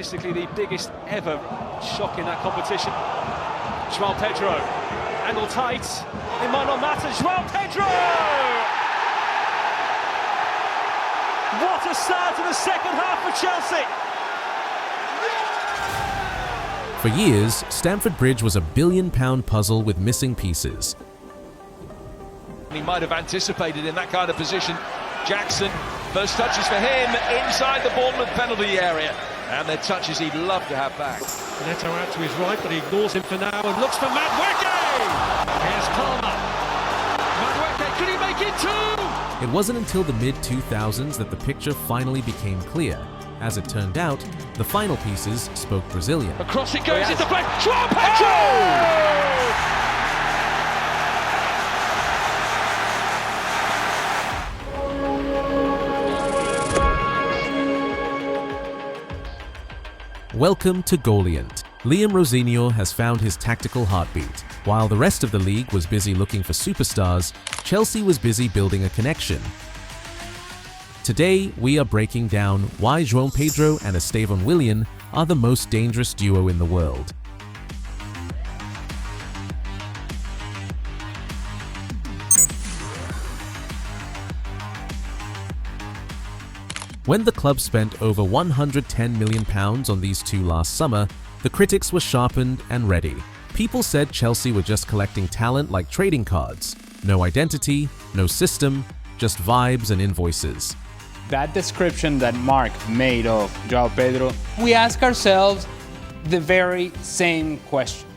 statistically the biggest ever shock in that competition. João Pedro, angle tight, it might not matter, João Pedro! What a start to the second half for Chelsea! For years, Stamford Bridge was a billion-pound puzzle with missing pieces. He might have anticipated in that kind of position. Jackson, first touches for him inside the Bournemouth penalty area. And they're touches he'd love to have back. Neto out to his right, but he ignores him for now and looks for Madueke! Here's Palmer. Madueke, could he make it too? It wasn't until the mid-2000s that the picture finally became clear. As it turned out, the final pieces spoke Brazilian. Across it goes into play. João Pedro! Welcome to Goaliant. Liam Rosenior has found his tactical heartbeat. While the rest of the league was busy looking for superstars, Chelsea was busy building a connection. Today, we are breaking down why João Pedro and Estêvão Willian are the most dangerous duo in the world. When the club spent over £110 million on these two last summer, the critics were sharpened and ready. People said Chelsea were just collecting talent like trading cards. No identity, no system, just vibes and invoices. That description that Mark made of João Pedro, we ask ourselves the very same question.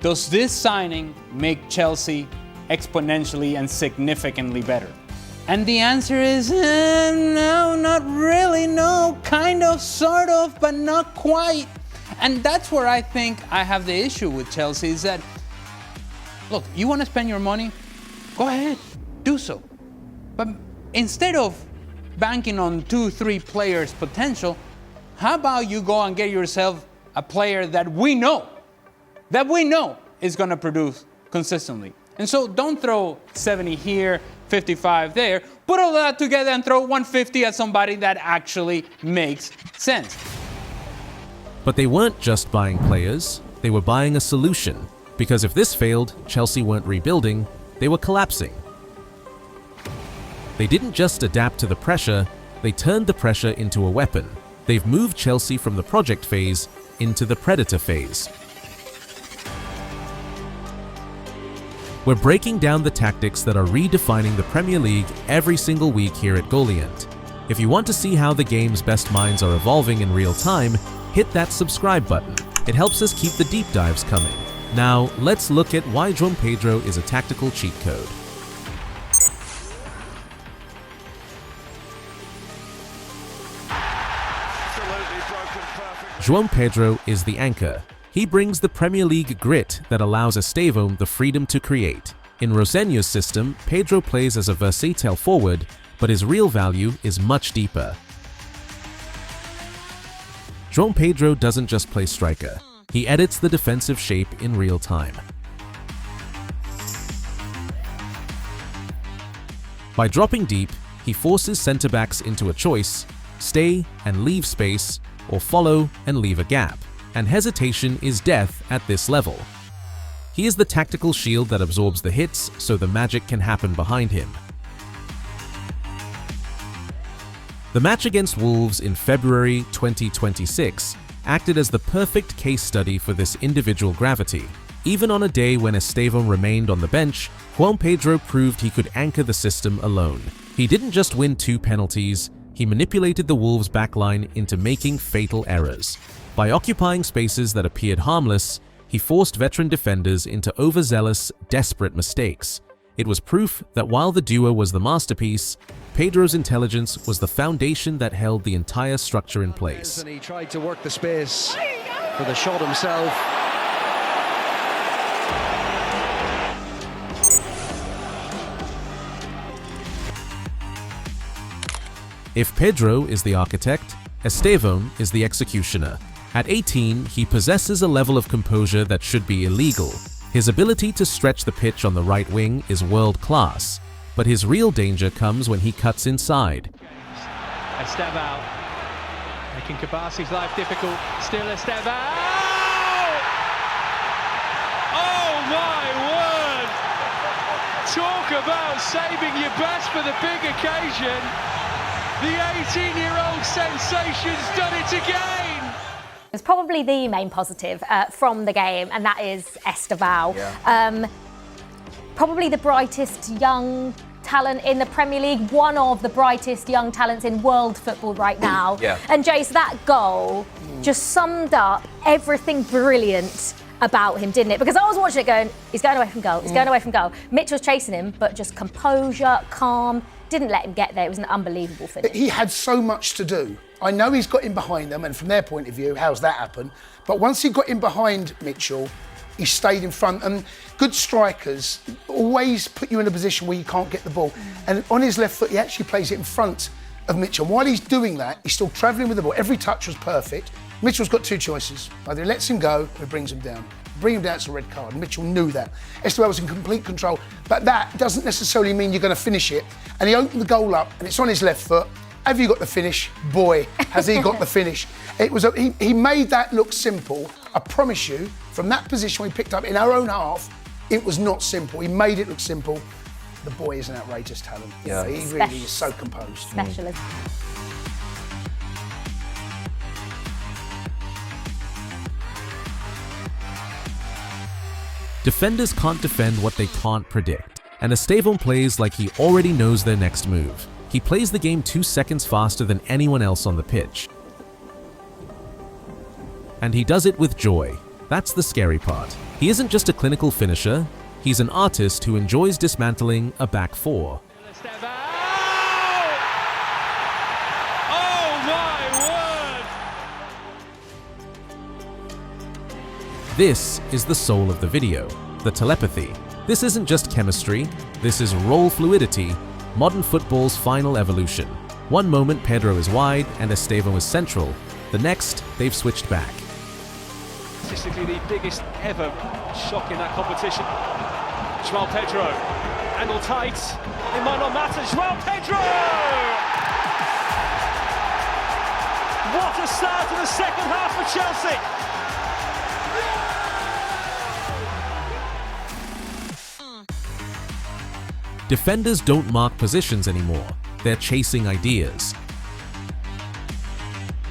Does this signing make Chelsea exponentially and significantly better? And the answer is no, not really, no, kind of, sort of, but not quite. And that's where I think I have the issue with Chelsea is that, look, you want to spend your money? Go ahead, do so. But instead of banking on 2-3 players' potential, how about you go and get yourself a player that we know is going to produce consistently. And so don't throw 70 here, 55 there. Put all that together and throw 150 at somebody that actually makes sense. But they weren't just buying players, they were buying a solution. Because if this failed, Chelsea weren't rebuilding, they were collapsing. They didn't just adapt to the pressure, they turned the pressure into a weapon. They've moved Chelsea from the project phase into the predator phase. We're breaking down the tactics that are redefining the Premier League every single week here at Goaliant. If you want to see how the game's best minds are evolving in real time, hit that subscribe button. It helps us keep the deep dives coming. Now, let's look at why João Pedro is a tactical cheat code. João Pedro is the anchor. He brings the Premier League grit that allows Estêvão the freedom to create. In Rosenior's system, Pedro plays as a versatile forward, but his real value is much deeper. João Pedro doesn't just play striker, he edits the defensive shape in real time. By dropping deep, he forces centre-backs into a choice: stay and leave space, or follow and leave a gap. And hesitation is death at this level. He is the tactical shield that absorbs the hits so the magic can happen behind him. The match against Wolves in February 2026 acted as the perfect case study for this individual gravity. Even on a day when Estêvão remained on the bench, João Pedro proved he could anchor the system alone. He didn't just win 2 penalties, he manipulated the Wolves' backline into making fatal errors. By occupying spaces that appeared harmless, he forced veteran defenders into overzealous, desperate mistakes. It was proof that while the duo was the masterpiece, Pedro's intelligence was the foundation that held the entire structure in place. And he tried to work the space for the shot himself. If Pedro is the architect, Estêvão is the executioner. At 18, he possesses a level of composure that should be illegal. His ability to stretch the pitch on the right wing is world-class, but his real danger comes when he cuts inside. Estêvão Making Kabasi's life difficult. Still Estêvão. Oh my word! Talk about saving your best for the big occasion. The 18-year-old sensation's done it again. It's probably the main positive from the game, and that is Estêvão. Yeah. Probably the brightest young talent in the Premier League, one of the brightest young talents in world football right now. Yeah. And Jace, that goal just summed up everything brilliant about him, didn't it? Because I was watching it going, he's going away from goal, he's going away from goal. Mitchell's chasing him, but just composure, calm, didn't let him get there. It was an unbelievable finish. He had so much to do. I know he's got in behind them, and from their point of view, how's that happen? But once he got in behind Mitchell, he stayed in front. And good strikers always put you in a position where you can't get the ball. And on his left foot, he actually plays it in front of Mitchell. While he's doing that, he's still travelling with the ball. Every touch was perfect. Mitchell's got two choices. Either he lets him go or he brings him down. Bring him down, it's a red card. Mitchell knew that. Estêvão was in complete control. But that doesn't necessarily mean you're going to finish it. And he opened the goal up, and it's on his left foot. Have you got the finish? Boy, has he got the finish. It was he made that look simple. I promise you, from that position we picked up in our own half, it was not simple. He made it look simple. The boy is an outrageous talent. Yeah, he really is so composed. Specialist. Defenders can't defend what they can't predict, and Estêvão plays like he already knows their next move. He plays the game 2 seconds faster than anyone else on the pitch. And he does it with joy. That's the scary part. He isn't just a clinical finisher, he's an artist who enjoys dismantling a back four. Estêvão! Oh my word! This is the soul of the video, the telepathy. This isn't just chemistry, this is role fluidity, modern football's final evolution. One moment Pedro is wide and Estêvão is central, the next they've switched back. Statistically the biggest ever shock in that competition. João Pedro, angle tight, it might not matter, João Pedro! What a start to the second half for Chelsea! Defenders don't mark positions anymore, they're chasing ideas.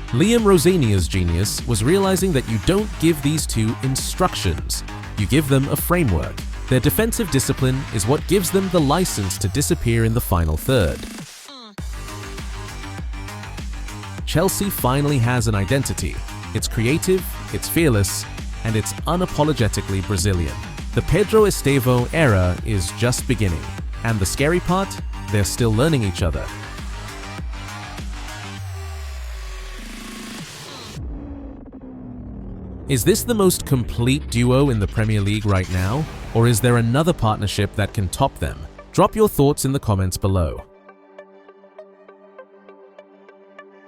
Liam Rosenior's genius was realizing that you don't give these two instructions, you give them a framework. Their defensive discipline is what gives them the license to disappear in the final third. Chelsea finally has an identity. It's creative, it's fearless, and it's unapologetically Brazilian. The Pedro Estêvão era is just beginning. And the scary part? They're still learning each other. Is this the most complete duo in the Premier League right now? Or is there another partnership that can top them? Drop your thoughts in the comments below.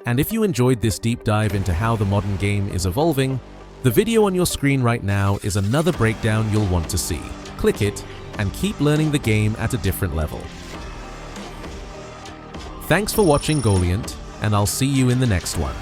And if you enjoyed this deep dive into how the modern game is evolving, the video on your screen right now is another breakdown you'll want to see. Click it and keep learning the game at a different level. Thanks for watching Goaliant, and I'll see you in the next one.